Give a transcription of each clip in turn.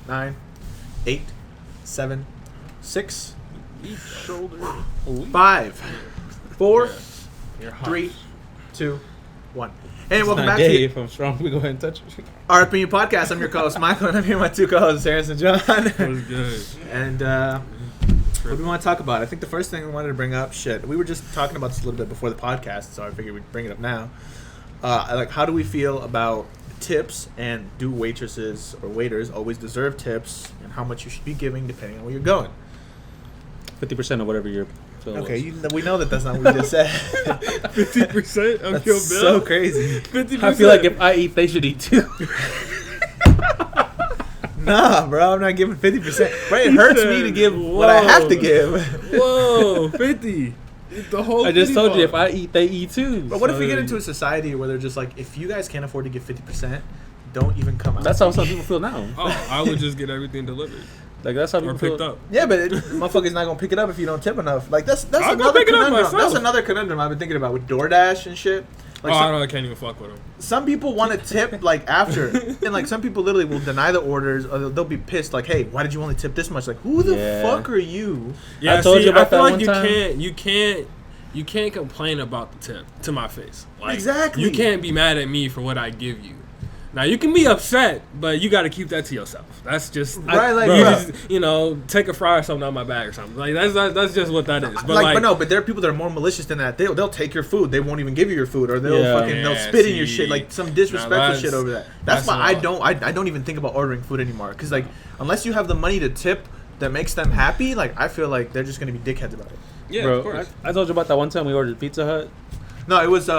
9, 8, 7, 6, Each shoulder. 5, 4, 3, 2, 1. Hey, welcome back to If I'm strong, we go ahead and touch it. O.O.P Podcast. I'm your co-host Michael, and I'm here with my two co-hosts Terence and Jhoan. That was good. And what do we want to talk about? I think the first thing we wanted to bring up, we were just talking about this a little bit before the podcast, so I figured we'd bring it up now. Like, how do we feel about tips, and do waitresses or waiters always deserve tips, and how much you should be giving depending on where you're going? 50% of whatever your bill Okay, was. we know that that's not what you just said. 50% of That's your bill? so crazy. 50%. I feel like if I eat, they should eat too. Nah, bro, I'm not giving 50%. Right, it hurts me to give what I have to give. Whoa, 50. The whole I just told you, if bar. I eat, they eat too. But what if we get into a society where they're just like, if you guys can't afford to give 50%, don't even come out. That's how some people feel now. Oh, I would just get everything delivered. Like, that's how Or people picked feel. up. Yeah, but motherfucker's not gonna pick it up if you don't tip enough. Like that's I'll go another pick it up conundrum. myself. That's another conundrum I've been thinking about with DoorDash and shit. Like I can't even fuck with them. some people want to tip like after, and like some people literally will deny the orders, or they'll be pissed like, "Hey, why did you only tip this much?" Like, who the Yeah. fuck are you? Yeah, I told you about I feel that like one you time. you can't complain about the tip to my face. Like, Exactly. You can't be mad at me for what I give you. Now you can be upset, but you got to keep that to yourself. That's just Right, like, you bro. just, take a fry or something out of my bag or something. Like that's just what that is. But But there are people that are more malicious than that. They'll take your food. They won't even give you your food, or they'll they'll spit in your shit, like some disrespectful shit over that. That's why I don't even think about ordering food anymore. Because like unless you have the money to tip that makes them happy, like I feel like they're just gonna be dickheads about it. yeah, Bro, of course. I told you about that one time we ordered Pizza Hut. No, it was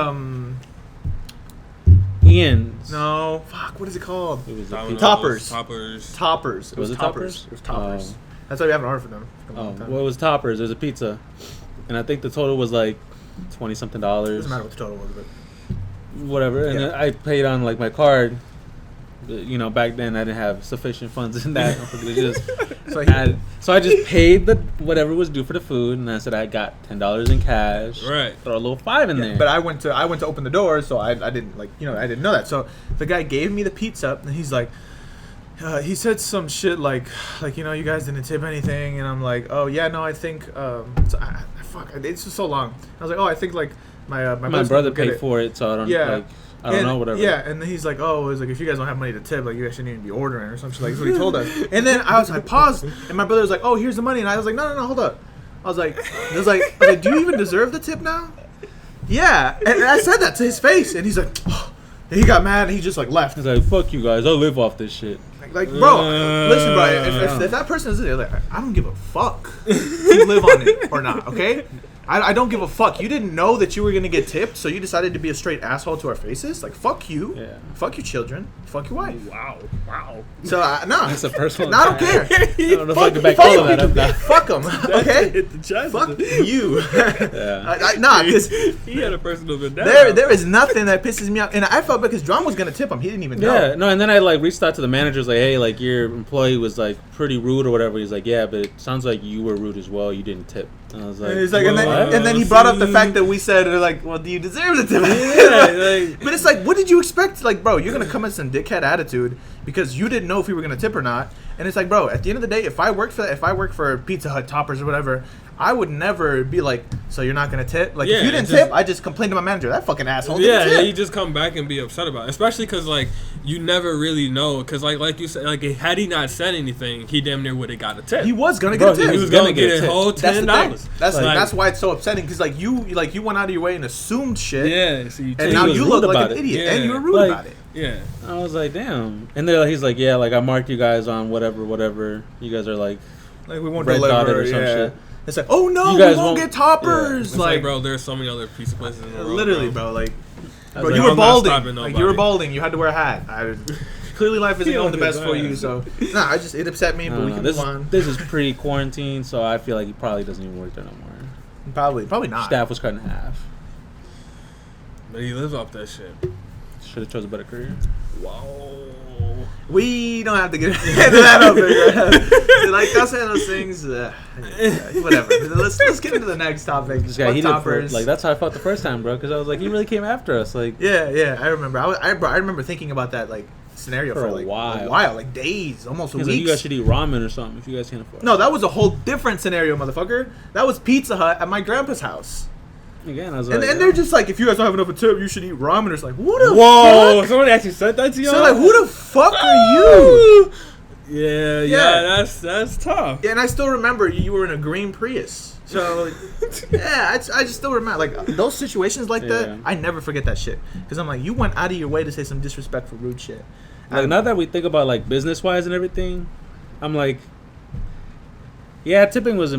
Ian's. no, fuck, what is it called? It was a Domino's, pizza. Toppers. Toppers. It was it Toppers. Toppers? It was Toppers. Oh. That's why we haven't ordered for them. Oh, well, it was Toppers. There's a pizza. And I think the total was like $20-something. Doesn't matter what the total was, but Whatever. And Yeah. then I paid on like my card. You know, back then I didn't have sufficient funds in that. So I just paid the whatever was due for the food, and I said I got $10 in cash. Right. Throw a little $5 in there. But I went to open the door, so I didn't I didn't know that. So the guy gave me the pizza, and he's like, he said some shit like you guys didn't tip anything, and I'm like, oh yeah, no, I think fuck, it's just so long. I was like, oh, I think like my brother paid for it, so I don't I don't know, whatever. Yeah, and then he's like, oh, it's like if you guys don't have money to tip, like you guys shouldn't even be ordering or something. Like that's what he told us. And then I paused, and my brother was like, oh, here's the money, and I was like, no, hold up. I was like, do you even deserve the tip now? Yeah, and I said that to his face, and he's like, oh. And he got mad, and he just like left. He's like, fuck you guys, I'll live off this shit. Like, bro, listen, bro, if that person is there, like, I don't give a fuck if you live on it or not, okay? I don't give a fuck. You didn't know that you were gonna get tipped, so you decided to be a straight asshole to our faces. Like, fuck you. Yeah. Fuck your children. Fuck your wife. Wow. So no, That's a personal no, I don't attack. care. I don't know if I can back all of that up now. Fuck them. Okay. Hit the chest. Fuck you. Yeah. Nah, because He had a personal vendetta. there is nothing that pisses me off, and I felt because Jhoan was gonna tip him. He didn't even know. Yeah, no, and then I like reached out to the managers like, hey, like your employee was like pretty rude or whatever. He's like, yeah, but it sounds like you were rude as well. You didn't tip. And I was like, And he's like, and then he Well, brought up the see. fact that we said, like, well, do you deserve the tip? Yeah, But it's like, what did you expect? Like, bro, you're gonna come in some dickhead attitude because you didn't know if we were gonna tip or not. And it's like, bro, at the end of the day, if I worked for Pizza Hut, Toppers, or whatever, I would never be like, so you're not gonna tip? Like, Yeah, if you didn't just- tip, I just complained to my manager. That fucking asshole Yeah, didn't tip. you just come back and be upset about it. Especially because, like, you never really know. Because, like you said, like, had he not said anything, he damn near would have got a tip. He was gonna Bro, get a tip. He was gonna gonna get a get a tip. whole That's the thing. $10. That's why it's so upsetting because like you went out of your way and assumed shit. Yeah, so you And he now was you rude look like about an it. idiot, Yeah. and you were rude Like- about it. yeah. I was like, damn. And then he's like, yeah, like I marked you guys on whatever. You guys are like, Like we won't red deliver dotted or some yeah. shit. It's like, oh no, You we guys won't won't- get Toppers. It's like, bro, there's so many other pizza places in the world. literally, bro. Like, I bro, was you like, were I'm not balding. stopping Like, you were nobody. balding. You had to wear a hat. Clearly, life isn't You going the don't best get for that. you. So, nah, it upset me, I but don't we know. can This move on. this is pre-quarantine, so I feel like he probably doesn't even work there no more. Probably not. Staff was cut in half. But he lives off that shit. Should have chose a better career. Wow. We don't have to get into that up there. Like that's one of those things. Whatever. Let's get into the next topic. This guy, Fuck he did Toppers. like that's how I felt the first time, bro. Because I was like, he really came after us. Like, Yeah, I remember. I remember thinking about that like scenario for like a while, like days, almost weeks. Like you guys should eat ramen or something if you guys can't afford it. No, that was a whole different scenario, motherfucker. That was Pizza Hut at my grandpa's house. Again, I was and like, they're just like, if you guys don't have enough of a tip, you should eat ramen. It's like, who the fuck? Somebody actually said that to you? So like, who the fuck are you? Yeah, that's tough. Yeah, and I still remember you were in a green Prius. So, yeah, I just still remember, like, those situations like that, I never forget that shit. Because I'm like, you went out of your way to say some disrespectful, rude shit. Like, now that we think about, like, business-wise and everything, I'm like, yeah, tipping was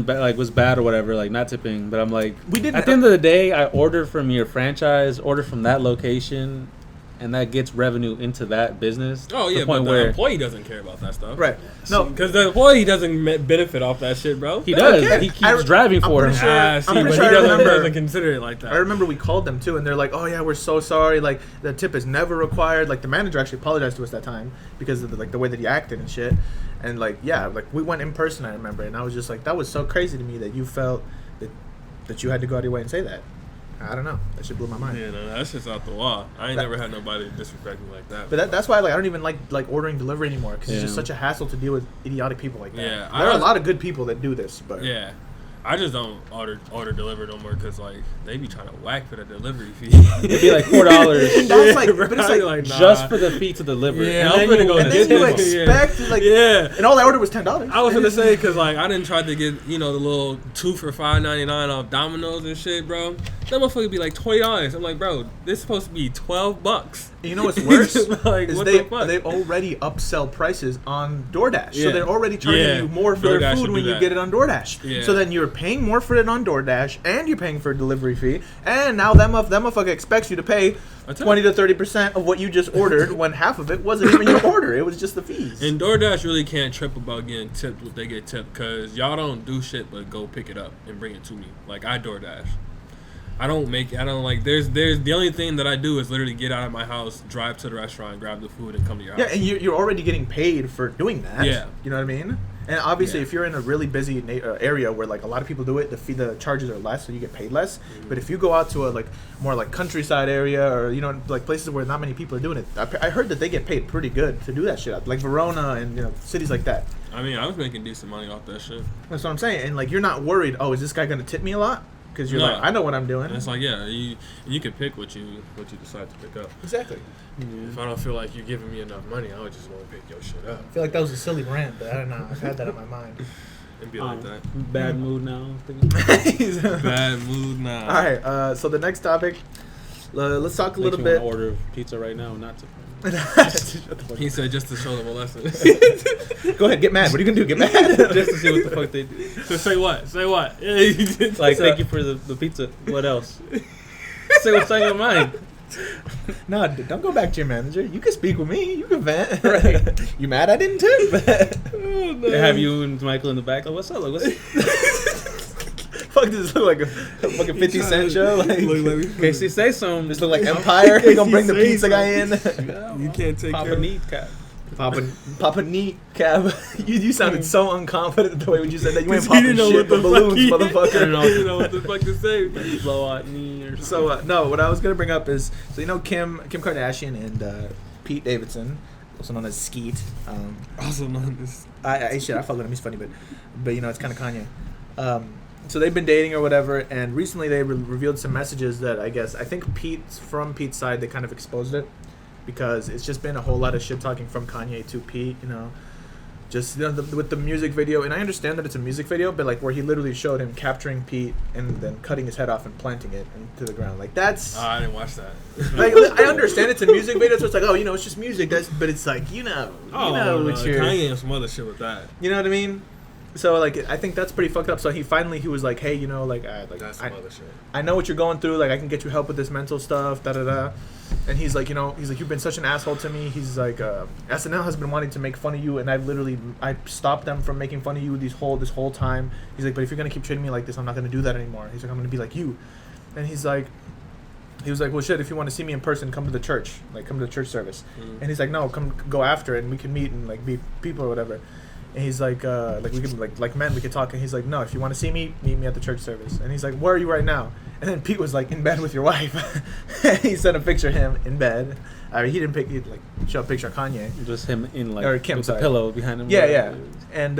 bad or whatever, like, not tipping, but I'm like, at the end of the day, I ordered from your franchise, ordered from that location, and that gets revenue into that business. Oh, yeah, but the employee doesn't care about that stuff. Right. No. Because the employee doesn't benefit off that shit, bro. He does. He keeps driving for him. But he doesn't consider it like that. I remember we called them, too, and they're like, oh, yeah, we're so sorry. Like, the tip is never required. Like, the manager actually apologized to us that time because of the way that he acted and shit. And, like, yeah, like, we went in person, I remember. And I was just like, that was so crazy to me that you felt that you had to go out of your way and say that. I don't know. That shit blew my mind. Yeah, no, that's just out the wall. I ain't never had nobody disrespect me like that. But that's why I don't even like ordering delivery anymore because it's just such a hassle to deal with idiotic people like that. Yeah, there are a lot of good people that do this, but yeah, I just don't order delivery no more because like they be trying to whack for the delivery fee. It'd be like $4. That's like, but it's like nah. Just for the fee to deliver. Yeah, I'm gonna go. And then you expect like and all I ordered was $10. I was gonna say because like I didn't try to get the little 2 for $5.99 off Domino's and shit, bro. That motherfucker be like $20. I'm like, bro, this is supposed to be $12. And you know what's worse? Like, is what they already upsell prices on DoorDash. Yeah. So they're already charging you more for their food when you get it on DoorDash. Yeah. So then you're paying more for it on DoorDash, and you're paying for a delivery fee, and now that motherfucker expects you to pay 20 to 30% of what you just ordered when half of it wasn't even your order. It was just the fees. And DoorDash really can't trip about getting tipped what they get tipped because y'all don't do shit but go pick it up and bring it to me. Like, I DoorDash. There's the only thing that I do is literally get out of my house, drive to the restaurant, grab the food, and come to your house. Yeah, and you're already getting paid for doing that. Yeah. You know what I mean? And obviously, if you're in a really busy area where like a lot of people do it, the charges are less, so you get paid less. Mm-hmm. But if you go out to a more countryside area or like places where not many people are doing it, I heard that they get paid pretty good to do that shit, like Verona and cities like that. I mean, I was making decent money off that shit. That's what I'm saying. And like you're not worried. Oh, is this guy gonna tip me a lot? Because you're like, I know what I'm doing. And it's like, yeah, you can pick what you decide to pick up. Exactly. Mm-hmm. If I don't feel like you're giving me enough money, I would just want to pick your shit up. I feel like that was a silly rant, but I don't know. I've had that in my mind. It'd be like that. Bad mood now. Bad mood now. All right. So the next topic, let's talk a little bit. Order pizza right now, not to. He said just to show them a lesson. Go ahead, get mad. What are you gonna do? Get mad? Just to see what the fuck they do. So say what? Like, thank you for the pizza. What else? Say what's on your mind. No, don't go back to your manager. You can speak with me. You can vent. Right. You mad I didn't tip? Oh, no. They have you and Michael in the back. Like, what's up? Like, what's fuck, does this look like a fucking 50 Cent show? Like, in case he say something. This look like Empire. You gonna bring the pizza guy in? You can't take Papa Neat Cap. Papa Neat Cab. You sounded so unconfident the way you said that. You ain't popping shit but balloons, motherfucker. I didn't know what the fuck to say. Blow out knee or something. So, no, what I was going to bring up is, Kim Kardashian and Pete Davidson, also known as Skeet. Also known as... I fuck with him. He's funny, but it's kind of Kanye. So they've been dating or whatever, and recently they revealed some messages that I think from Pete's side, they kind of exposed it. Because it's just been a whole lot of shit talking from Kanye to Pete, just with the music video. And I understand that it's a music video, but like where he literally showed him capturing Pete and then cutting his head off and planting it into the ground. Like that's. Oh, I didn't watch that. Like I understand it's a music video, so it's like, it's just music. But it's like Kanye and some other shit with that. You know what I mean? So like I think that's pretty fucked up. So he was like, hey, that's some other shit. I know what you're going through. Like I can get you help with this mental stuff. Da da da. And he's like, you've been such an asshole to me. He's like, SNL has been wanting to make fun of you, and I stopped them from making fun of you this whole time. He's like, but if you're gonna keep treating me like this, I'm not gonna do that anymore. He's like, I'm gonna be like you. And he was like, well, shit, if you want to see me in person, come to the church, come to the church service. Mm. And he's like, no, come go after it, and we can meet and be people or whatever. And he's like we can like men, we could talk. And he's like, no, if you want to see me, meet me at the church service. And he's like, where are you right now? And then Pete was like, in bed with your wife. He sent a picture of him in bed. I mean, he didn't pick. He like show a picture of Kanye. Just him in like Or Kim, with sorry. a pillow behind him. Yeah. And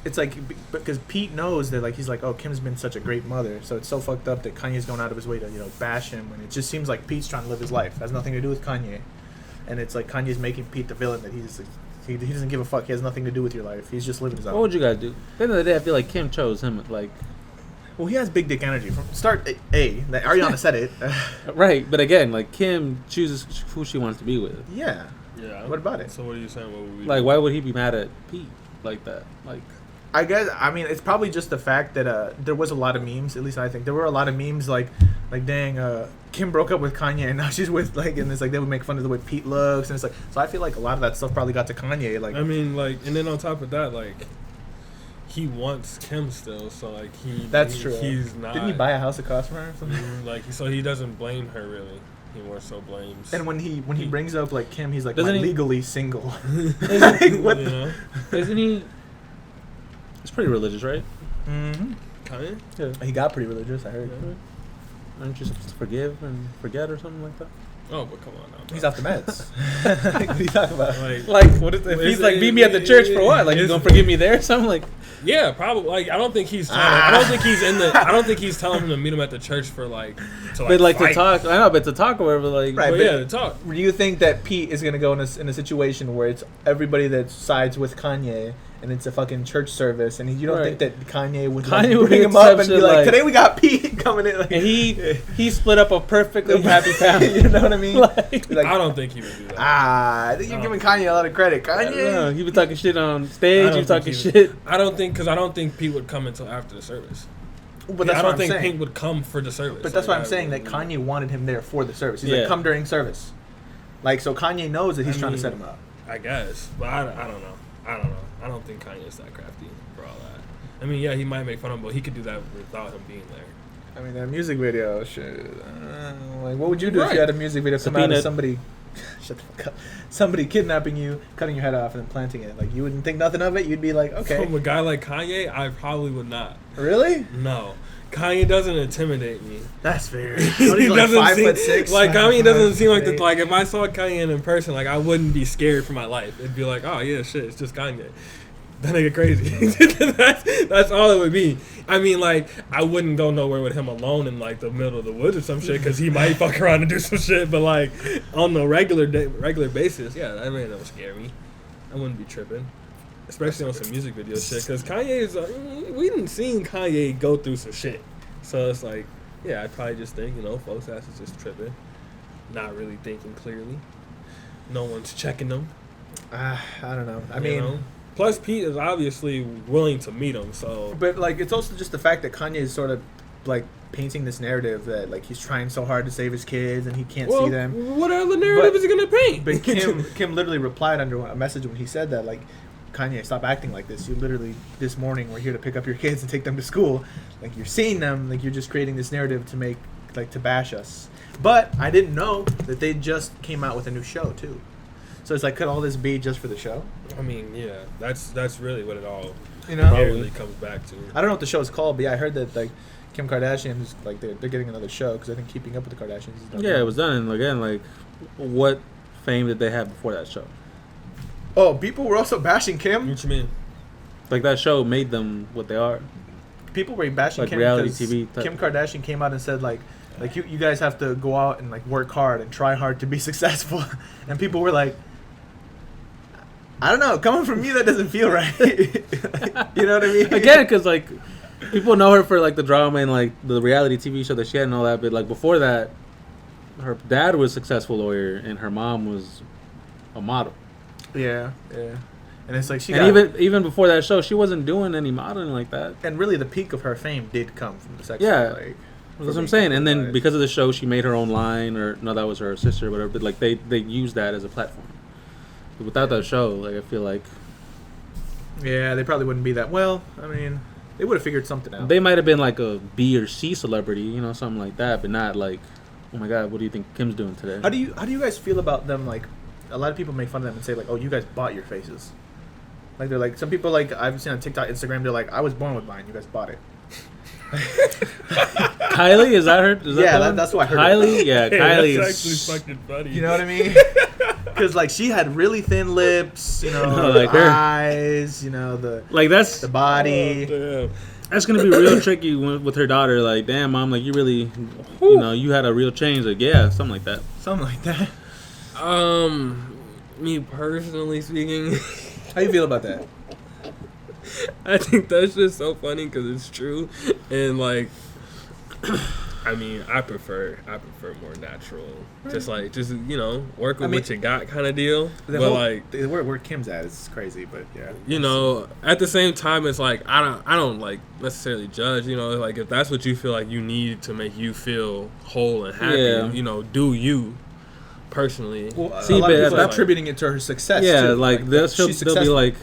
it's like because Pete knows that like he's like, oh, Kim's been such a great mother, so it's so fucked up that Kanye's going out of his way to bash him, and it just seems like Pete's trying to live his life. It has nothing to do with Kanye, and it's like Kanye's making Pete the villain that he's. He doesn't give a fuck. He has nothing to do with your life. He's just living his own. What would you guys do? At the end of the day, I feel like Kim chose him. Like, well, he has big dick energy from start. That Ariana said it. right, but again, like Kim chooses who she wants to be with. Yeah. Yeah. What about it? So what are you saying? What would we Like, do? why would he be mad at Pete like that? Like, I guess it's probably just the fact that there was a lot of memes. At least I think there were a lot of memes like dang, Kim broke up with Kanye and now she's with like, and it's like they would make fun of the way Pete looks, and it's like, so I feel like a lot of that stuff probably got to Kanye. Like, I mean, like, and then on top of that, like, he wants Kim still, so like that's true. He's not. Didn't he buy a house across from her or something? Like, so he doesn't blame her really. He more so blames. And when he brings up like Kim, he's like, Doesn't he- legally single. isn't, What you the- know? isn't he? He's pretty religious, right? Mm-hmm. Kanye? Yeah. He got pretty religious, I heard. Yeah. Aren't you supposed to forgive and forget or something like that? Oh, but come on now. Bro. He's off the meds. What are you talking about? Like, what if he's like, meet me at the church for what? Like, you gonna forgive me there? Something like. Yeah, probably. Like, I don't think he's. I don't think he's in the. I don't think he's telling him to meet him at the church for like. But like fight. to talk, I know, but to talk or whatever, like. Right. But but- yeah, to talk. Do you think that Pete is gonna go in a situation where it's everybody that sides with Kanye and it's a fucking church service, and you don't Right. think that Kanye would Kanye would bring him up and accept be it, like, like- today we got Pete coming in, like, And he split up a perfectly happy family. you know what I mean? Like, Like, I don't think he would do that. I think you're giving Kanye a lot of credit. I don't know. Kanye. He was talking shit on I stage. don't He was think talking he shit. I don't think because I don't think Pete would come until after the service. But that's I what don't I'm think saying. Pete would come for the service. But that's Like, why I'm saying that Kanye wanted him there for the service. He's Yeah. like, come during service. Like, so Kanye knows that he's I trying to mean, set him up. I guess, but I don't know. I don't think Kanye's that crafty for all that. I mean, yeah, he might make fun of him, but he could do that without him being there. I mean, that music video, shit. Like, what would you do if Right. you had a music video come out Subpoena. of somebody, shut the fuck up, somebody kidnapping you, cutting your head off, and then planting it? Like, you wouldn't think nothing of it. You'd be like, okay, From a guy like Kanye, I probably would not. really? No. Kanye doesn't intimidate me. That's fair. He What, he's like doesn't 5'6". Like Kanye doesn't seem like the 5'8". like if I saw Kanye in person, like I wouldn't be scared for my life. It'd be like, oh yeah, shit, it's just Kanye. That nigga crazy. that's all it would be. I mean, like I wouldn't go nowhere with him alone in like the middle of the woods or some shit because he might fuck around and do some shit. But like on the regular basis, yeah, that man don't scare me. I wouldn't be tripping. Especially on some music video shit, because Kanye is, we didn't seen Kanye go through some shit. So it's like, yeah, I probably just think, folks ass is just tripping. Not really thinking clearly. No one's checking them. I don't know. I you mean, know? Plus Pete is obviously willing to meet him, so. but like, it's also just the fact that Kanye is sort of like painting this narrative that like he's trying so hard to save his kids and he can't see them. What other narrative is he gonna paint? But Kim literally replied under a message when he said that, like, Kanye, stop acting like this. You literally, this morning, were here to pick up your kids and take them to school. Like, you're seeing them, like, you're just creating this narrative to make, like, to bash us. But I didn't know that they just came out with a new show, too. So it's like, could all this be just for the show? I mean, yeah, that's really what it all You really comes back to. I don't know what the show's called, but yeah, I heard that, like, Kim Kardashian is, like, they're getting another show because I think Keeping Up with the Kardashians is done. Yeah, it was done. And again, like, what fame did they have before that show? Oh, people were also bashing Kim? What you mean? Like, that show made them what they are. People were bashing Like Kim reality because TV type. Kim Kardashian came out and said, like you guys have to go out and, like, work hard and try hard to be successful. And people were like, I don't know, coming from me, that doesn't feel right. You know what I mean? Again, because, like, people know her for, like, the drama and, like, the reality TV show that she had and all that. But, like, before that, her dad was a successful lawyer and her mom was a model. Yeah. And it's like Even before that show, she wasn't doing any modeling like that. and really the peak of her fame did come from the sex. Yeah. Like, That's what I'm saying. And then because of the show, she made her own line, or no, that was her sister or whatever. But like they used that as a platform. But without that show, like I feel like yeah, they probably wouldn't be that well. I mean, they would have figured something out. they might have been like a B or C celebrity, something like that, but not like, oh my God, what do you think Kim's doing today? How do you guys feel about them? Like, a lot of people make fun of them and say like, oh, you guys bought your faces. Like they're like, some people like I've seen on TikTok, Instagram, they're like, I was born with mine, you guys bought it. Kylie, is that her? Is that Yeah, the one? that's what I heard. Kylie, yeah, Hey, Kylie that's is. actually fucking funny. You know what I mean? Because like she had really thin lips, you know, No, the like her. eyes, you know, the That's body. Oh, that's gonna be real tricky with her daughter. Like, damn, mom, like you really, you know, you had a real change. Like, yeah, something like that. Something like that. damn. Me personally speaking, How you feel about that? I think that's just so funny because it's true, and like, I mean, I prefer more natural, just you know, work with what you got kind of deal. But like, where Kim's at is crazy, but yeah, you know, at the same time, it's like I don't like necessarily judge. You know, like if that's what you feel like you need to make you feel whole and happy, Yeah. you know, do you. Personally, Well, See, a lot of but people are that- attributing it to her success. Yeah, too. like they'll be successful. like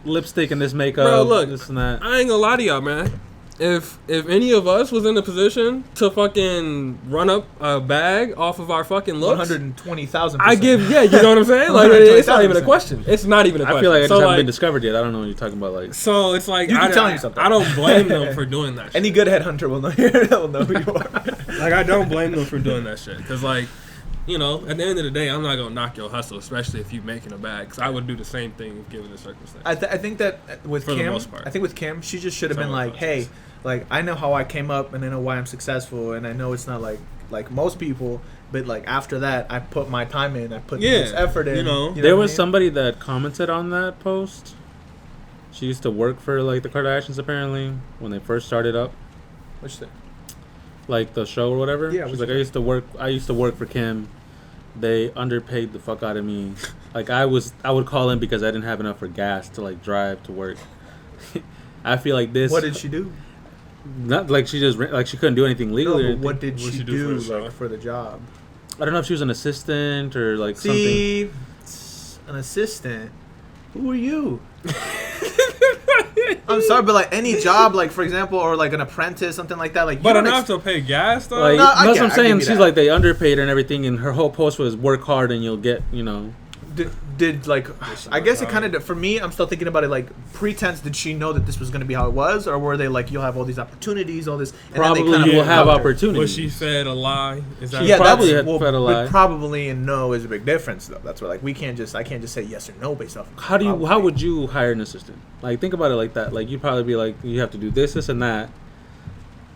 lipstick and this makeup, Bro, look, this and that. I ain't gonna lie to y'all, man. If any of us was in a position to fucking run up a bag off of our fucking looks, 120,000%. I give you know what I'm saying? Like it's not even a question. It's not even a question. I feel like I just so, haven't been discovered yet. I don't know what you're talking about. Like, so it's like You can tell you something. I don't blame them for doing that shit. Any good headhunter will know. Will know who you are. Like I don't blame them for doing that shit because like. You know, at the end of the day, I'm not gonna knock your hustle, especially if you're making a bag. Cause I would do the same thing given the circumstance. I think that with For the Kim, most part. I think with Kim, she just should have been Some of like, us. hey, like I know how I came up and I know why I'm successful and I know it's not like most people, but like after that, I put my time in, I put this effort in. you know. there what was I mean? somebody that commented on that post. She used to work for like the Kardashians apparently when they first started up, Which thing? like the show or whatever. Yeah, She's which like, I used to work for Kim. They underpaid the fuck out of me. Like I would call in because I didn't have enough for gas to like drive to work. I feel like this. What did she do? Not like she just like she couldn't do anything No, legally. or but anything. what did What'd she she do do for the like, job? for the job? I don't know if she was an assistant or like See, an assistant. Who are you? I'm sorry, but like any job, like for example, or like an apprentice, something like that, like. But you don't enough to pay gas though. something. Like No, I that's get- what I'm I saying. give you She's that. like they underpaid her and everything, and her whole post was work hard and you'll get Did like I guess it kind of for me I'm still thinking about it like pretense. Did she know that this was going to be how it was, or were they like you'll have all these opportunities, all this and then they Probably kinda will have fucked her? opportunities. Was she fed a lie? Is that She Yeah, probably that's, had fed a lie. but probably and no is a big difference though. That's why like I can't just say yes or no based off. Of How probably. would you hire an assistant? Like think about it like that. Like you'd probably be like you have to do this and that,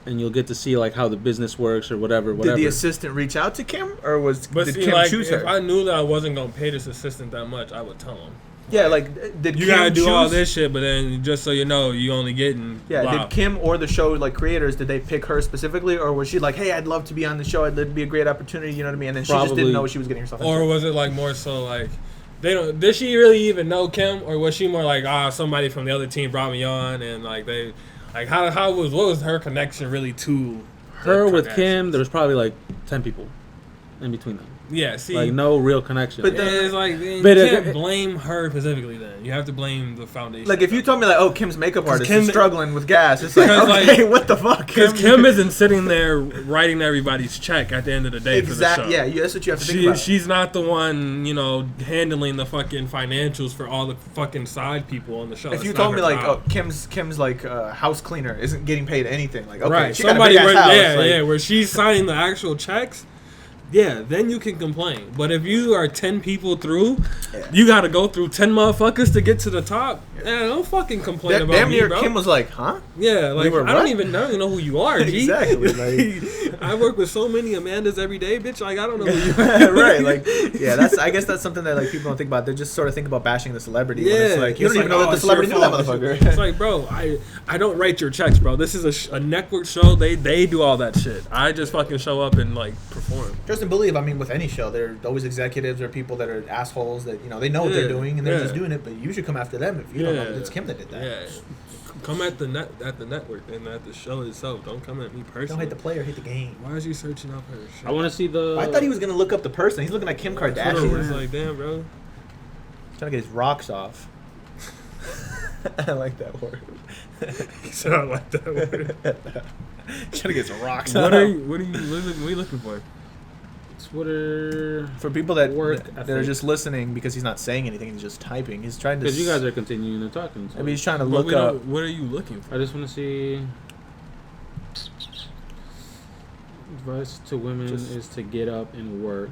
and you'll get to see like how the business works or whatever. Did the assistant reach out to Kim, or But did see, Kim like, choose if her? I knew that I wasn't gonna pay this assistant that much, I would tell him. Yeah, like did You Kim gotta do choose? all this shit, but then just so you know, you only getting. Yeah, blah. did Kim or the show like creators did they pick her specifically, or was she like, hey, I'd love to be on the show, it'd be a great opportunity, you know what I mean? And then she just Probably. didn't know what she was getting herself into. Or was it like more so like they don't? Did she really even know Kim, or was she more like somebody from the other team brought me on and like they like what was her connection really to her the with Kardashians? Kim? There was probably like 10 people in between them. Yeah, see, Like no real connection. But it's like you But, can't blame her specifically. Then you have to blame the foundation. Like if you told me like, oh, Kim's makeup artist Kim- is struggling with gas, it's like, Because, okay, like, what the fuck? because Kim isn't sitting there writing everybody's check at the end of the day for the show. exactly. Yeah, that's what you have to think about. She's not the one, you know, handling the fucking financials for all the fucking side people on the show. if That's you not told me her like, job. oh, Kim's like house cleaner isn't getting paid anything, like okay, right, she got a somebody big-ass where, house, like, where she's signing the actual checks. Yeah, then you can complain. But if you are 10 people through, you got to go through 10 motherfuckers to get to the top. Yeah, don't fucking complain about damn me, near bro. Kim was like, huh? Yeah, like were I don't what? even know who you are, G. Exactly, like- I work with so many Amandas every day, bitch. Like I don't know who you are. Right, like yeah, I guess that's something that like people don't think about. They just sort of think about bashing the celebrity. when it's like you it's don't even like, know that oh, the it's celebrity your knew that fault. motherfucker. It's like, bro, I don't write your checks, bro. This is a network show. They do all that shit. I just fucking show up and like perform. Trust and believe. I mean, with any show, there are always executives or people that are assholes that they know what they're doing and they're just doing it. But you should come after them if you don't know. It's Kim that did that. Yeah. Come at the network and at the show itself. Don't come at me personally. Don't hate the player, hate the game. Why is you searching up her shit? I want to see the. I thought he was gonna look up the person. He's looking at Kim Twitter Kardashian. was like, damn, bro. Trying to get his rocks off. I like that word. He said I like that word. Trying to get some rocks What off. are you looking for? Twitter. For people that Work that are ethic. just listening because he's not saying anything, he's just typing. He's trying to. Because you guys are continuing to talking. So. Maybe he's trying to But look we up. don't- What are you looking for? I just want to see. Advice to women is to get up and work.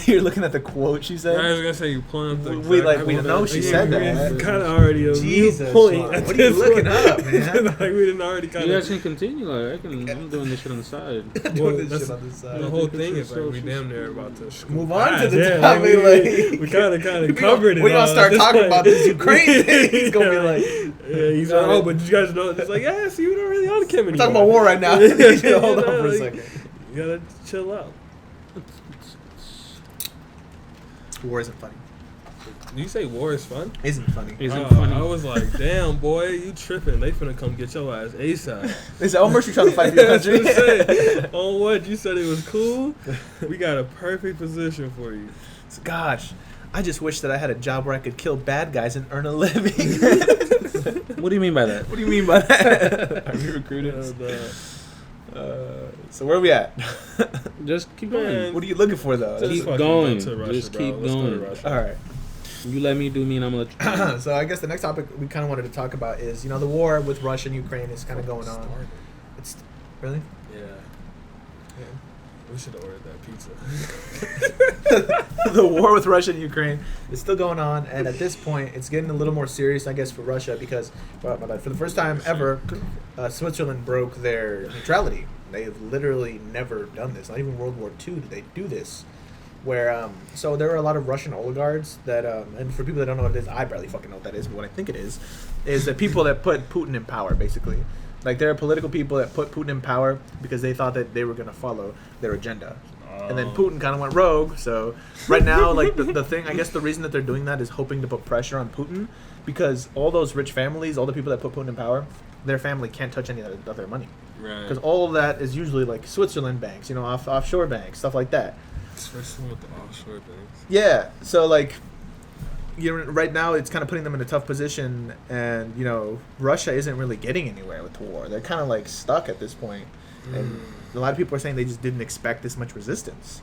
You're looking at the quote she said. I was gonna say you pulling up the. We know she said that. Kind of already a Jesus, point. Jhoan, what are you looking up, man? Like we didn't already kind of. You guys can continue. Like I'm doing this shit on the side. The whole thing is like we damn near about to move on to the like, topic. we kind of covered it. We're gonna start talking about this Ukraine thing. He's gonna be like, yeah, he's like, oh, but you guys know, it's like, yeah, see, we're not really on Kim anymore. We're talking about war right now. Hold on for a second. You gotta chill out. War isn't funny. Do you say war is fun? Isn't funny. Isn't funny. I was like, damn, boy, you tripping. They finna come get your ass ASAP. They said, oh, Mercy trying to fight for your country. On what? You said it was cool? We got a perfect position for you. Gosh, I just wish that I had a job where I could kill bad guys and earn a living. What do you mean by that? What do you mean by that? Are you recruited? So where are we at? Just keep going. What are you looking for, though? Keep going. Just keep Let's going. go to All right. You let me do me, and I'm gonna let you. So I guess the next topic we kind of wanted to talk about is, the war with Russia and Ukraine is kind of going on. It's really? Yeah. We should have ordered that pizza. The war with Russia and Ukraine is still going on, and at this point, it's getting a little more serious, I guess, for Russia because, for the first time ever, Switzerland broke their neutrality. They've literally never done this. Not even World War II did they do this. Where so there are a lot of Russian oligarchs that, and for people that don't know what it is, I barely fucking know what that is, but what I think it is the people that put Putin in power, basically. Like, there are political people that put Putin in power because they thought that they were going to follow their agenda. And then Putin kind of went rogue. So right now, like, the thing, I guess the reason that they're doing that is hoping to put pressure on Putin because all those rich families, all the people that put Putin in power, their family can't touch any of their money. Right. Because all of that is usually, like, Switzerland banks, offshore banks, stuff like that. Especially with the offshore banks. Yeah. So, like, right now it's kind of putting them in a tough position, and Russia isn't really getting anywhere with the war. They're kind of like stuck at this point, and a lot of people are saying they just didn't expect this much resistance.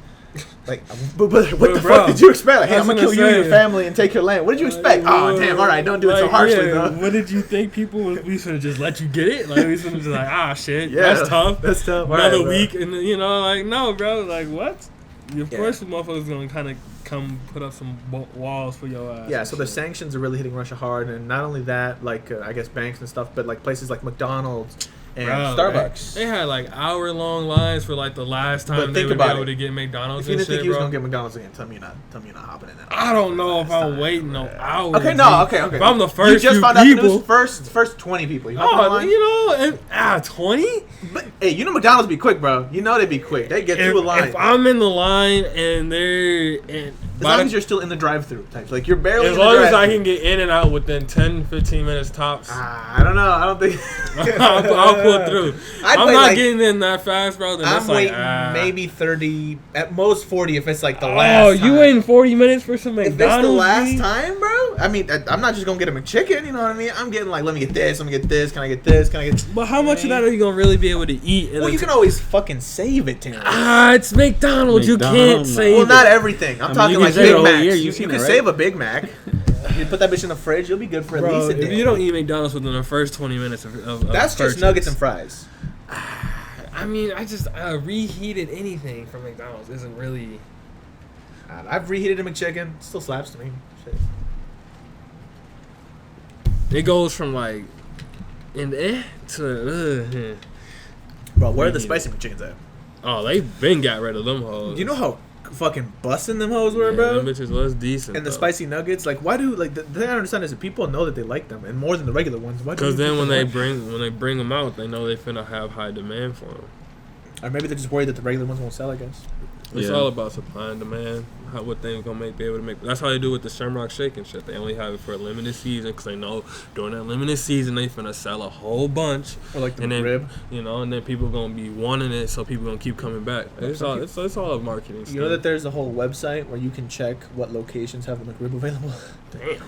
Like, but what the fuck did you expect? Like, hey, I'm gonna kill you and your family and take your land. What did you expect? Oh, damn! All right, don't do it so harshly, though. What did you think people would? We should have just let you get it. Like, we should have just like, shit, that's tough. That's tough. Another week, and like, no, bro. Like, what? Of course, the motherfuckers gonna kind of come put up some walls for your ass. Yeah, so the sanctions are really hitting Russia hard, and not only that, like I guess banks and stuff, but like places like McDonald's and Starbucks. They had like hour-long lines for like the last time they would be able to get McDonald's. If you and didn't think shit, you was bro. gonna get McDonald's again, tell me you're not hopping in that. I don't know if I'm waiting no hours. Okay, no, okay. If I'm the first you just few found out the people, news, first 20 people. You know, 20. But hey, McDonald's be quick, bro. They'd be quick. They get through a line. If I'm in the line and as long as you're still in the drive-through type, like you're barely. As long as I can get in and out within 10-15 minutes tops. I don't know. I don't think I'll pull through. I'm not getting in that fast, bro. Then I'm waiting maybe 30, at most 40 if it's like the last. Oh, you waiting 40 minutes for some McDonald's? If it's the last time, bro. I mean, I'm not just gonna get a McChicken. You know what I mean? I'm getting like, let me get this. Let me get this. Can I get this? Can I get? But how much of that are you gonna really be able to eat? Well, you can always fucking save it, Terrence. It's McDonald's. You can't save. Well, not everything. I'm talking like Big Macs. You can right? save a Big Mac. You put that bitch in the fridge, you'll be good for at least a day. If you don't eat McDonald's within the first 20 minutes of that's just nuggets and fries. I mean, I just reheated anything from McDonald's isn't really. I've reheated a McChicken. It still slaps to me. Shit. It goes from like to Bro, where are the spicy McChickens at? Oh, they been got rid of them hoes. Do you know how fucking busting them hoes were, bro? Them bitches was decent. And the spicy nuggets, like, why do the thing I understand is that people know that they like them and more than the regular ones. Because then when they bring them out, they know they finna have high demand for them. Or maybe they're just worried that the regular ones won't sell, I guess. It's all about supply and demand. What things gonna be able to make. That's how they do with the Shamrock Shake and shit. They only have it for a limited season because they know during that limited season they finna sell a whole bunch. Or like the McRib. And then people gonna be wanting it, so people gonna keep coming back. It's all a marketing scheme. You know that there's a whole website where you can check what locations have a McRib available? Damn.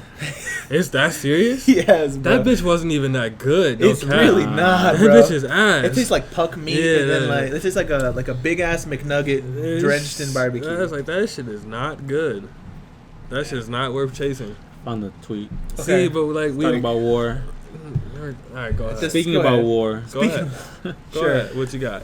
Is that serious? Yes, bro. That bitch wasn't even that good. No it's really not, bro. That bitch is ass. It tastes like puck meat, and then like it tastes like a big ass McNugget drenched in barbecue. That's like that shit is not good. That shit is not worth chasing. On the tweet. Okay. See, but like we talking about war. All right, go ahead. Speaking about war. Go ahead. Go ahead. What you got?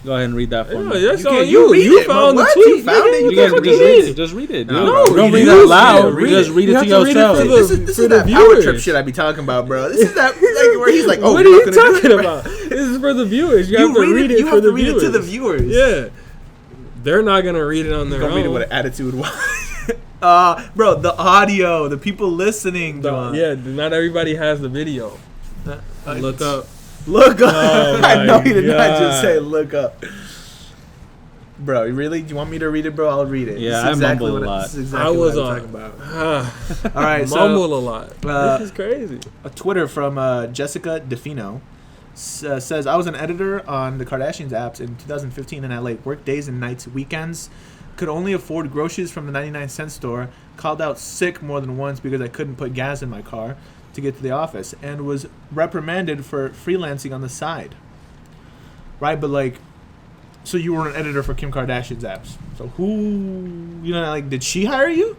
Go ahead and read that for me. That's You on can't- you. read You it. found the What? tweet. You found it? You You guys can't just read read it. it. Just read it. No, Don't you read do. that Yeah, loud. read Just it. read You it have to to read it yourself. for the- This is that the power trip viewers. shit I be talking about, bro. This is that like where he's like, oh, what we're are not you gonna do talking it. about? This is for the viewers. You You have to read it You for have the to read viewers. it to the viewers. Yeah, they're not gonna read it on their Don't own. read it with an attitude. Bro, the audio, the people listening. Jhoan. Yeah, not everybody has the video. Look up. Look up. Oh I know my he did not just God. say look up. Bro, really? Do you want me to read it, bro? I'll read it. Yeah, This is I mumble a lot. This is exactly what I'm talking about. All right, mumble a lot. uh, This is crazy. A Twitter from Jessica DeFino says, I was an editor on the Kardashians apps in 2015 in LA. Worked days and nights, weekends. Could only afford groceries from the 99-cent store. Called out sick more than once because I couldn't put gas in my car to get to the office. And was reprimanded for freelancing on the side. Right? But like, so you were an editor for Kim Kardashian's apps. So who, like, did she hire you?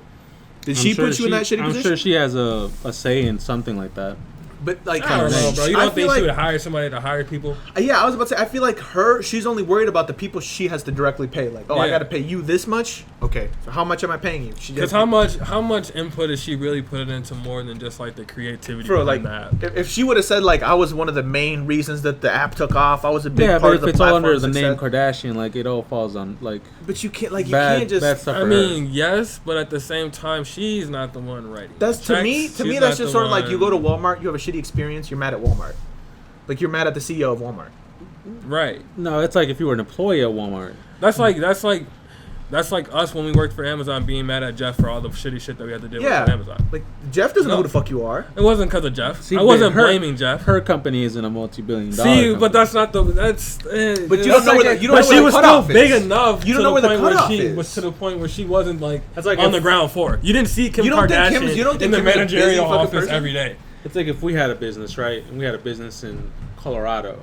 Did she put you in that shitty position? I'm sure she has a say in something like that. But like, I don't know, bro. You I don't feel think she would hire somebody to hire people? Yeah, I was about to say, I feel like she's only worried about the people she has to directly pay. Like, I Yeah. got to pay you this much? Okay, so how much am I paying you? Because how much input is she really putting into more than just like the creativity Bro, behind like, the app? if she would have said, like, I was one of the main reasons that the app took off, I was a big Yeah, part but of the if it's all under platform's the name success. Kardashian, like it all falls on like But you can't, like, you bad, can't just. bad stuff. I for mean, her. yes, but at the same time, she's not the one writing. That's the to me. checks. To me, She's that's not just the sort of like you go to one- Walmart, you have a shitty experience, you're mad at Walmart. Like, you're mad at the CEO of Walmart. Right. No, it's like if you were an employee at Walmart. That's like us when we worked for Amazon being mad at Jeff for all the shitty shit that we had to deal with at Amazon. Like, Jeff doesn't know No. who the fuck you are. It wasn't because of Jeff. See, I wasn't her- blaming Jeff. Her company isn't a multi-billion-dollar. See, company. but that's not the. That's. But you that's don't know like where a- the- you don't know but where she the was still cutoff big is. enough. You don't to know where the point where cutoff she is. was to the point where she wasn't like, That's like on if- the ground floor. You didn't see Kim You don't think Kardashian Kim's- you don't think in the Kim's a busy managerial fucking office person? every day. It's like if we had a business, right? And we had a business in Colorado,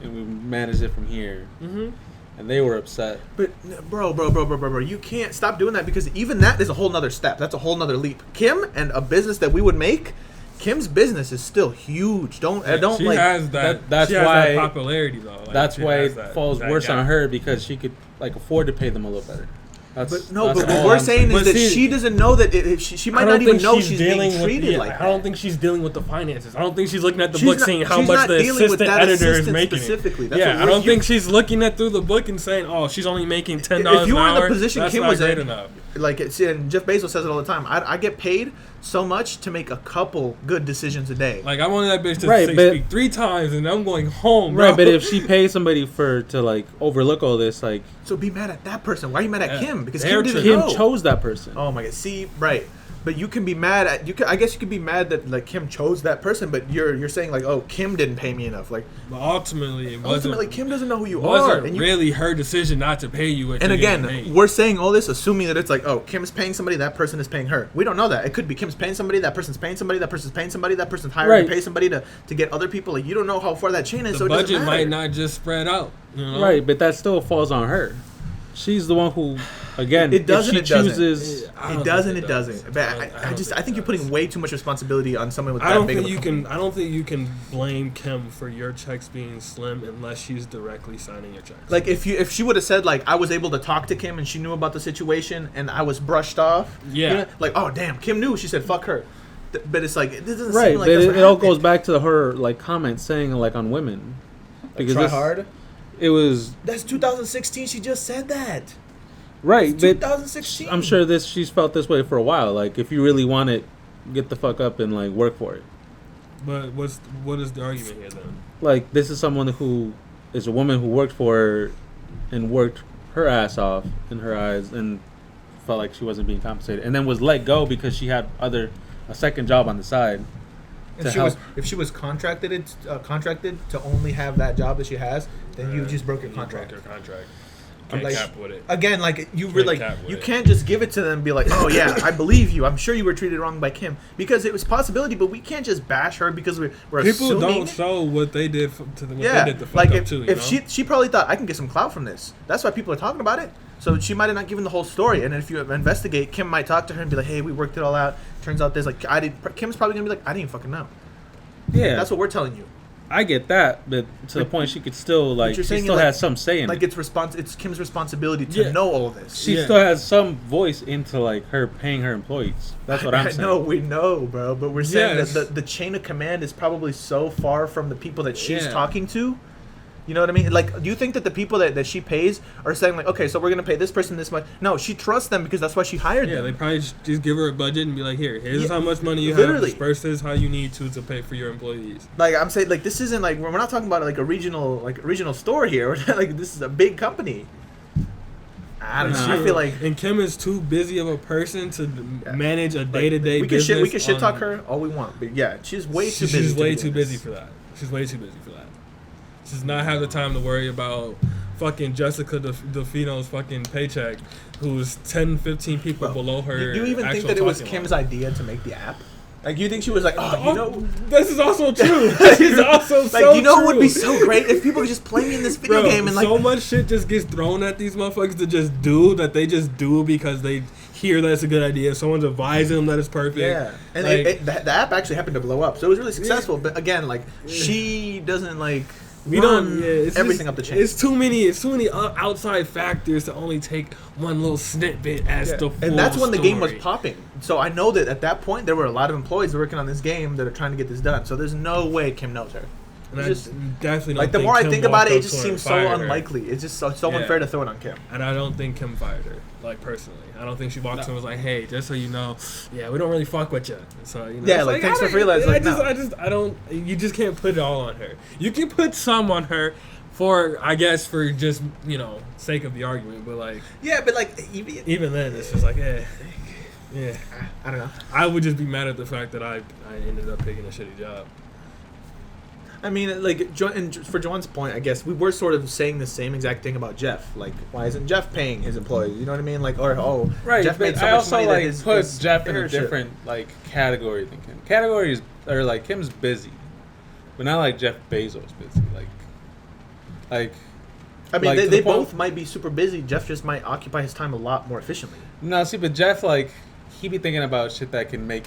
and we managed it from here, and they were upset. But bro, you can't stop doing that because even that is a whole nother step. That's a whole nother leap. Kim and a business that we would make, Kim's business is still huge. Don't She like. has that. that's she has why- that popularity though. Like, That's she why has it that- falls that worse gap. on her because she could like afford to pay them a little better. That's, But no, that's but what all we're I'm saying is But that see, she doesn't know that she might I don't not even think know she's being dealing with treated the- like that. I don't think she's dealing with the finances. I don't think she's looking at the She's book not- seeing how she's much not the dealing with assistant that editor is assistant making. specifically. That's Yeah, what I don't you- think she's looking at through the book and saying, "Oh, she's only making $10 If you an were in hour." the position That's Kim not was great in, enough. like and Jeff Bezos says it all the time. I get paid so much to make a couple good decisions a day. Like I wanted that bitch to Right, say, but- speak 3 times, and I'm going home. Bro. right. But if she pays somebody to like overlook all this, like So be mad at that person. Why are you mad at Yeah. Kim? Because They're Kim didn't Kim know. chose that person. Oh my god. See, right. But you can be mad at I guess you could be mad that like Kim chose that person, but you're saying like, oh, Kim didn't pay me enough. Like But ultimately, it wasn't. ultimately Kim doesn't know who you are. wasn't And you, really her decision not to pay you. What and you're again, getting paid. we're saying all this assuming that it's like, oh, Kim's paying somebody, that person is paying her. We don't know that. It could be Kim's paying somebody, that person's paying somebody, that person's paying somebody, that person's hiring Right. to pay somebody to get other people. Like you don't know how far that chain is, the so it doesn't budget matter. might not just spread out. You know? Right, but that still falls on her. She's the one who, again, It doesn't, if it she doesn't. chooses. I don't It doesn't. think It doesn't. But I think you're putting way too much responsibility on someone with I that don't big think of a you company. can. I don't think you can blame Kim for your checks being slim unless she's directly signing your checks. Like if she would have said like I was able to talk to Kim and she knew about the situation and I was brushed off. Yeah. Like oh damn, Kim knew. She said fuck her. But it's like it doesn't Right, seem like but that's it what all happened. goes back to her like comments saying like on women, Like, try this- hard. It was That's 2016. She just said that. right, but 2016. I'm sure she's felt this way for a while. Like if you really want it, get the fuck up and like work for it. But what is the argument here then? Like this is someone who is a woman who worked for her and worked her ass off in her eyes and felt like she wasn't being compensated, and then was let go because she had a second job on the side. If she was contracted to only have that job that she has, then you just broke your contract. Broke your contract. I'm Can't like- cap with it. Again, like you were like cap with you it. can't just give it to them and be like, oh yeah, I believe you. I'm sure you were treated wrong by Kim because it was a possibility, but we can't just bash her because we're People assuming. don't show what they did to them. Yeah, They did the fuck like up if, too. if she probably thought I can get some clout from this. That's why people are talking about it. So she might have not given the whole story. And if you investigate, Kim might talk to her and be like, hey, we worked it all out. Turns out there's like Kim's probably gonna be like, I didn't even fucking know. Yeah, That's what we're telling you. I get that, but to the point she could still like she still has some say in like it. It's Kim's responsibility to know all of this. She still has some voice into like her paying her employees. That's what I'm saying. No, we know, bro, but we're saying that the chain of command is probably so far from the people that she's talking to. You know what I mean? Like, do you think that the people that she pays are saying like, okay, so we're gonna pay this person this much? No, she trusts them because that's why she hired them. Yeah, they probably just give her a budget and be like, here's how much money you have. Disperse this how you need to pay for your employees. Like I'm saying, like this isn't like we're not talking about like a regional store here. We're not, like this is a big company. I don't know. I feel like and Kim is too busy of a person to manage a day-to-day business. We can shit talk her all we want, but yeah, she's way too busy. She's way too busy for that. She's way too busy for that. She does not have the time to worry about fucking Jessica DeFino's fucking paycheck, who's 10, 15 people below her. Do you even think that it was Kim's idea to make the app? Like, you think she was like, this is also true. This is also so like, what would be so great if people could just play me in this video game and like so much shit just gets thrown at these motherfuckers to just do that they just do because they hear that it's a good idea. Someone's advising them that it's perfect. Yeah, and like, the app actually happened to blow up, so it was really successful. But again, like she doesn't like. It's everything up the chain. It's too many outside factors to only take one little snippet as the full and that's when the game was story. popping. So I know that at that point there were a lot of employees working on this game that are trying to get this done. So there's no way Kim knows her. And I just definitely don't like the think more Kim I think about it, it just walked up to her seems and so fired her. unlikely. It's just so unfair to throw it on Kim. And I don't think Kim fired her. Like personally, I don't think she walked in and was like, "Hey, just so you know, we don't really fuck with you." So like thanks for realizing. I don't. You just can't put it all on her. You can put some on her. For just sake of the argument, but like even then it's just like I don't know. I would just be mad at the fact that I ended up picking a shitty job. I mean, like, and for Jhoan's point, I guess we were sort of saying the same exact thing about Jeff. Like, why isn't Jeff paying his employees? You know what I mean? Like, right. Jeff made so I much also money like that put Jeff in a different like category than Kim. Categories are like Kim's busy, but not like Jeff Bezos busy. I mean, they both might be super busy. Jeff just might occupy his time a lot more efficiently. No, see, but Jeff, he be thinking about shit that can make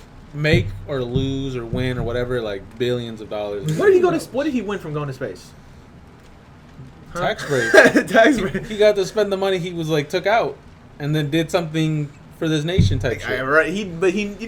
or lose or win or whatever, like billions of dollars. Where did he go to? What did he win from going to space? Tax break. Tax break. He got to spend the money he was took out, and then did something for this nation type shit. Right. He didn't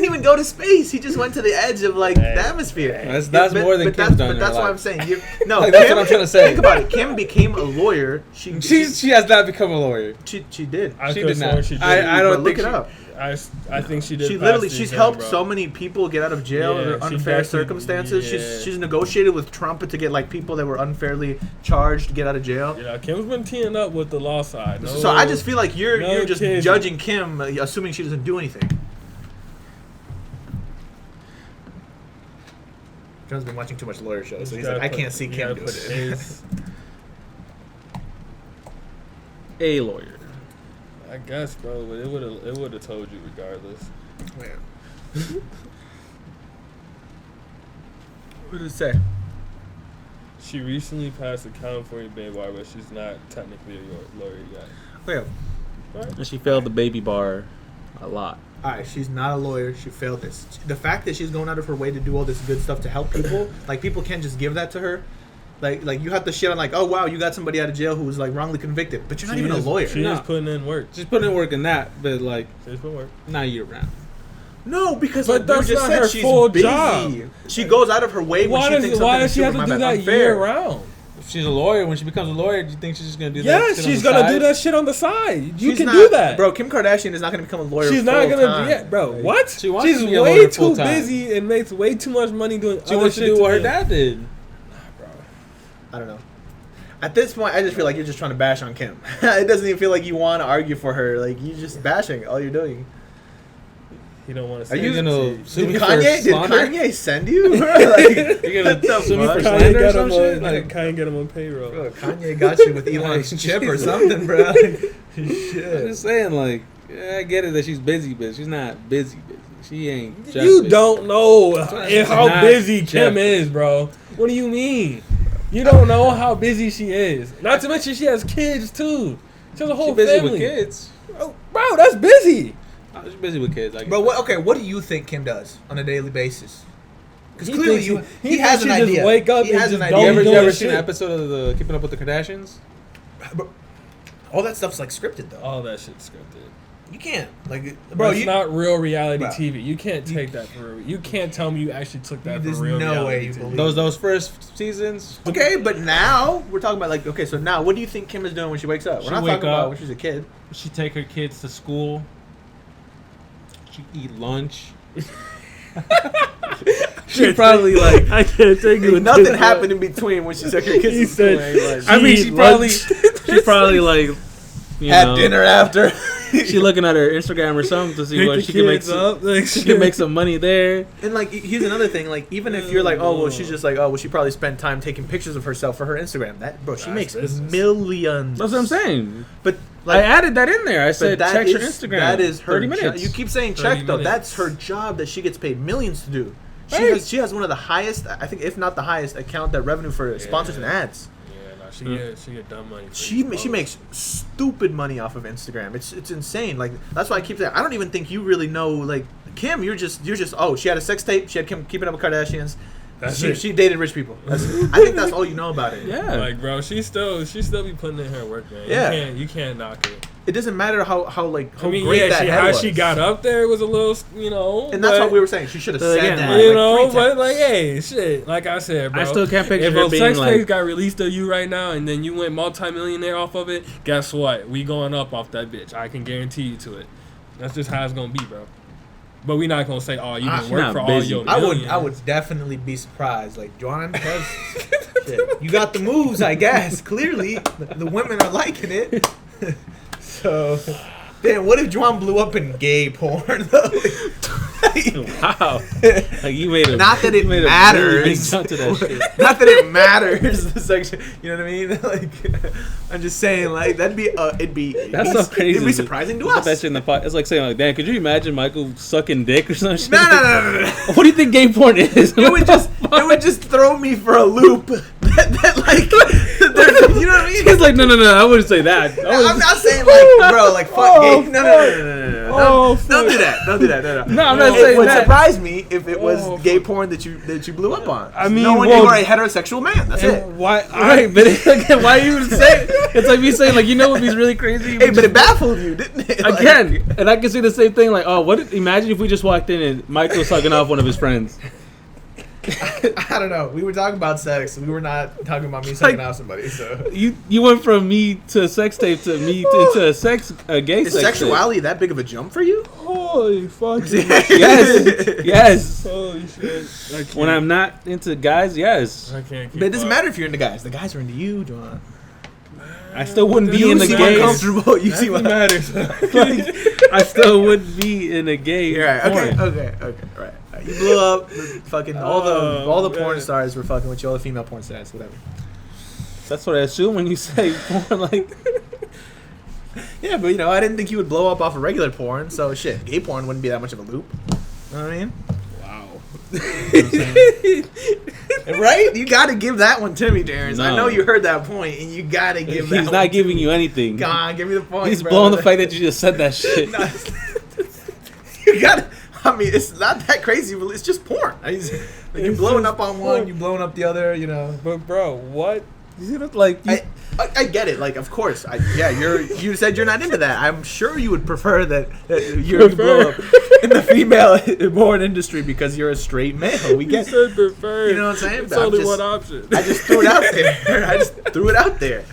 even go to space. He just went to the edge of the atmosphere. That's more than Kim's done. But that's what I'm saying. No, that's what I'm trying to say. Think about it. Kim became a lawyer. She has not become a lawyer. She did. She did not. I don't think look it up. I think she did. She's helped so many people get out of jail under unfair circumstances. Yeah. She's negotiated with Trump to get people that were unfairly charged to get out of jail. Yeah, Kim's been teeing up with the law side. So I just feel like you're just judging Kim, assuming she doesn't do anything. John's been watching too much lawyer shows, so he's like, I can't see Kim do it. A lawyer. I guess, bro, but it would have told you regardless. Yeah. What did it say? She recently passed the California baby bar, but she's not technically a lawyer yet. Okay. Right. And she failed the baby bar a lot. Alright, she's not a lawyer. She failed this. The fact that she's going out of her way to do all this good stuff to help people, people can't just give that to her. Like you have to shit on oh wow, you got somebody out of jail who was wrongly convicted, but you're not even a lawyer. She is putting in work. She's putting in work in that, but she's putting work. Not year round. No, because but that's not her full job. She goes out of her way when she thinks why does she have to do that year round? If she's a lawyer, when she becomes a lawyer, do you think she's just gonna do that? Yeah, she's gonna do that shit on the side. You can do that, bro. Kim Kardashian is not gonna become a lawyer. She's not gonna be, bro. What? She's way too busy and makes way too much money doing. She wants to do what her dad did. I don't know. At this point, I just feel like you're just trying to bash on Kim. It doesn't even feel like you want to argue for her. You're just bashing. All you're doing. You don't want to. Are you gonna sue me for Kanye? Did slander? Kanye send you? You're gonna sue me for slander or some shit? Kanye get him on payroll. Bro, Kanye got you with Elon's chip or something, bro. Shit. I'm just saying, I get it that she's busy, but she's not busy. She ain't. Jeff You busy. don't know how busy Kim is, bro. What do you mean? You don't know how busy she is. Not to mention she has kids too. She has a whole busy family with kids. Bro, that's busy. She's busy with kids. Bro, what do you think Kim does on a daily basis? Because clearly he has an should idea. Just wake up he and has just an don't idea. be You doing ever seen shit. an episode of the Keeping Up with the Kardashians? All that stuff's like scripted though. All that shit's scripted. You can't Bro, bro. it's not real reality Bro. TV. You can't take that for real. You can't tell me you actually took that for There's real no way reality you TV. believe Those first seasons. Okay, but now we're talking about like okay. So now, what do you think Kim is doing when she wakes up? We're She not wake talking about up. when she's a kid. She take her kids to school. She eat lunch. She probably like I can't take you. Nothing happened in between when she took her kids He to school. said- Like, I mean, eat she probably lunch. she probably like you had know, dinner after. She looking at her Instagram or something to see Pick what the she can make. kids up, like, She can make some money there. And like, here's another thing. Like, even if you're like, oh well, she's just like, oh well, she probably spent time taking pictures of herself for her Instagram. That bro, she That's makes business. millions. That's what I'm saying. But I like, added that in there. I said that check your is- Instagram. That is her 30 minutes. You keep saying 30 check though. minutes. That's her job that she gets paid millions to do. Right. She has one of the highest, I think, if not the highest, account that revenue for sponsors and ads. Yeah, no, she get dumb money. For She these she posts. makes stupid money off of Instagram. It's insane. Like that's why I keep saying I don't even think you really know. Like Kim, you're just oh she had a sex tape. She had Kim keeping up with Kardashians. That's she, it. she dated rich people. I think that's all you know about it. Yeah. Like, bro, she still be putting in her work, man. Yeah. You can't knock it. It doesn't matter how great that head how was. she got up there was a little, And that's but- what we were saying. She should have But said again, that. like, You like, know, 3 but times. like, hey, shit. Like I said, bro. I still can't picture if her a being sex like. tape got released of you right now, and then you went multimillionaire off of it, guess what? We going up off that bitch. I can guarantee you to it. That's just how it's gonna be, bro. But we not gonna say, oh, you didn't work not for all busy. your I millions. would definitely be surprised, like Jhoan, because shit, you got the moves, I guess. Clearly, the women are liking it. So, then what if Jhoan blew up in gay porn? Though? Wow. Like you made a Not that it you made a matters. really big jump to that shit. Not that it matters. The section, you know what I mean? Like, I'm just saying, like that'd be That's so crazy. It'd be surprising to Put us. that shit in the pot. It's like saying, like, damn, could you imagine Michael sucking dick or some shit? No. What do you think gay porn is? It would just throw me for a loop. That like, you know what I mean? He's like, no, I wouldn't say that. I'm not saying like, bro, like fuck gay. No. Oh, Don't do that. Don't do that. No. No, I'm not It saying would that. surprise me if it was Oh, gay porn that you blew up on. I mean, knowing well- you are a heterosexual man. That's it. Why? Right, but again, why you would say? It's like me saying, like, you know, what would be really crazy. Hey, but it baffled you, didn't it? Like, Again, and I can see the same thing. Like, oh, what? Imagine if we just walked in and Michael was sucking off one of his friends. I don't know. We were talking about sex. We were not talking about me sucking out somebody. So You went from me to a sex tape to me to a gay is sex sexuality that big of a jump for you? Holy fuck! tape. Yes. Holy shit! I can't. When I'm not into guys, yes, I can't. Keep But it doesn't up. matter if you're into guys. The guys are into you, Jhoan. I still wouldn't be You in the seem gay. uncomfortable. You seem Nothing matters. I still wouldn't be in a gay. You're right. porn. Okay. Right. You blew up. Fucking all the porn man. stars were fucking with you. All the female porn stars, whatever. That's what I assume when you say porn. Like, Yeah, but I didn't think you would blow up off of regular porn. So shit, gay porn wouldn't be that much of a loop. You know what I mean? wow. Right? You got to give that one to me, Terrence. I No. know you heard that point, and you got to give that. He's not giving you anything. Come on, give me the point. He's bro. blowing the fact that you just said that shit. No, you got. I mean, it's not that crazy. It's just porn. You're blowing up on one, you're blowing up the other. But bro, what? You know, like, you, I get it. Like, of course. You said you're not into that. I'm sure you would prefer that you blow up in the female porn industry because you're a straight male. We You get. said preferred. You know what I'm saying? It's But I'm only just- one option. I just threw it out there.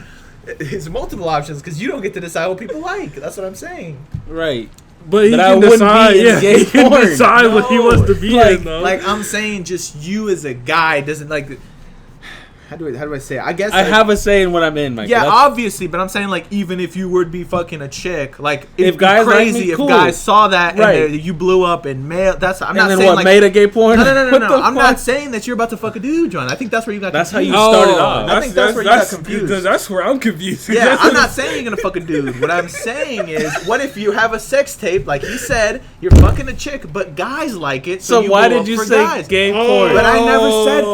It's multiple options because you don't get to decide what people like. That's what I'm saying. right. But he But I can wouldn't decide. be in Yeah, gay he can porn. decide what he wants to be like, in, though. like I'm saying, just you as a guy doesn't like. How do I say it? I guess I like, have a say in what I'm in, Mike. Yeah, That's- obviously, but I'm saying like even if you would be fucking a chick, like it'd If be guys like crazy me, if cool. guys saw that Right. and you blew up and male. That's I'm and not then saying what like made a gay porn? no. What the I'm not fuck? saying that you're about to fuck a dude, John. I think that's where you got. That's how confused. you started off. I think that's where you got confused. That's where I'm confused. Yeah, That's I'm what- not saying you're gonna fuck a dude. What I'm saying is, what if you have a sex tape, like he said, you're fucking a chick, but guys like it. So you why blow did up you for say guys. gay Oh. porn? But I never said.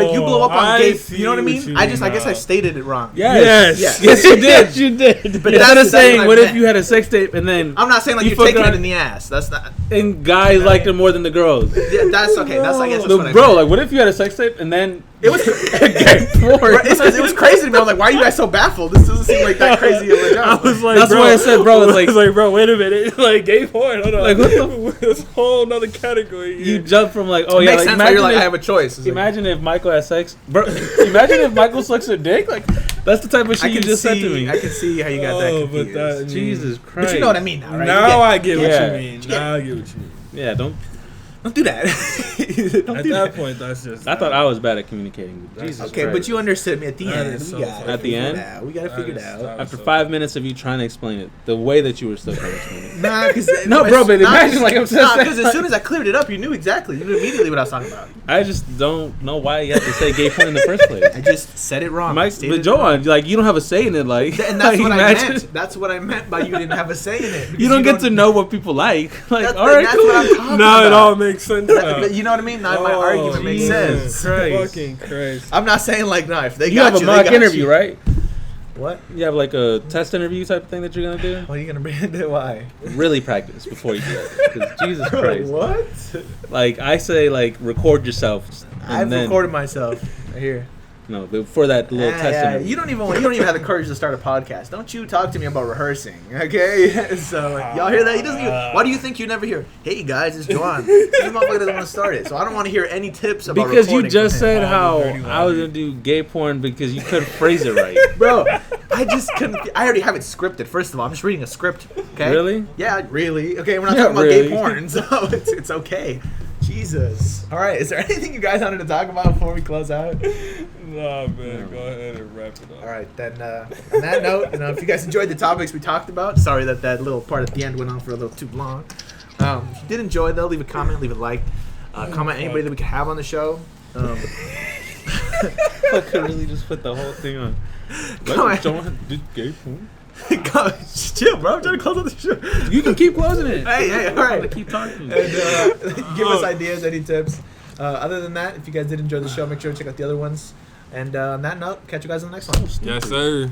But you blow up on gay. see You know what I what mean? you I guess mean I now. stated it wrong. Yes. Yes. Yes, you did. You did. But Instead of that's saying, what I what if meant. you had a sex tape and then I'm not saying like You you're taking fucking it in the ass. That's not. and guys liked it more than the girls? Yeah, that's okay. That's I guess that's So, what I bro, meant. like, what if you had a sex tape and then It was. It was crazy to me. I was like, why are you guys so baffled? This doesn't seem like that crazy of a job. I was like, That's bro, why I said, bro, it's I like- was like, bro, wait a minute, like gay porn. Hold on. Like, what This whole nother category. you jump from like, oh It yeah, makes like, sense why you're like, if- I have a choice. It's like, Imagine if Michael has sex, bro. Imagine if Michael sucks a dick. Like, that's the type of I shit you can just see. said to me. I can see how you got that Oh, but confused. that- Jesus Christ. But you know what I mean now, right? Now I get what Yeah. you mean. Now I get what you mean. Yeah, don't. Don't do that. Don't At do that that. point, that's just. I thought I was bad at communicating. That's Jesus Okay, Christ. but you understood me at the That end. is We so got it. funny. At the end? Yeah, we got to figure it out. After 5 minutes of you trying to explain it, the way that you were still trying to explain it. Nah, because No, bro, but imagine, like, I'm just saying- because as soon as I cleared it up, you knew exactly. You knew immediately what I was talking about. I just don't know why you have to say gay porn in the first place. I just said it wrong. Mike, Stated but it wrong. Jhoan, like, you don't have a say in it. Like, And that's like, what I imagine- meant. That's what I meant by you didn't have a say in it. because You don't get to know what people like. Like, That's- all right, that's cool. what I'm talking Now it about. all makes sense. Now. You know what I mean? Now my argument makes Jesus sense. Christ. Fucking Christ. I'm not saying like, no, if they You got have a they mock got interview, you. right? What? You have like a test interview type of thing that you're gonna do. What are you gonna bring into why? Really practice before you do that. 'Cause Jesus Christ. What? Like I say, like record yourself. and I've then- recorded myself right here. No, but for that little test interview. You don't even have the courage to start a podcast. Don't you talk to me about rehearsing, okay? So y'all hear that? He doesn't. Why do you think you never hear? Hey guys, it's Jhoan. This motherfucker doesn't want to start it, so I don't want to hear any tips about. Because you recording just from him. said how dirty I was gonna do gay porn because you couldn't phrase it right. Bro, I just couldn't. I already have it scripted. First of all, I'm just reading a script. Okay. Really? Yeah, really. Okay, we're not Yeah, talking about gay really. porn, so it's okay. Jesus. All right. Is there anything you guys wanted to talk about before we close out? Nah, man. Go ahead and wrap it up. All right. Then on that note, if you guys enjoyed the topics we talked about, sorry that little part at the end went on for a little too long. If you did enjoy, though, leave a comment, leave a like, comment anybody that we could have on the show. I could really just put the whole thing on. Come on. Don't do gay porn. Chill, bro. I'm trying to close out the show. You can keep closing it. Hey, all right. Keep talking. And, give us ideas, any tips. Other than that, if you guys did enjoy the show, make sure to check out the other ones. And on that note, catch you guys on the next one. Yes, sir.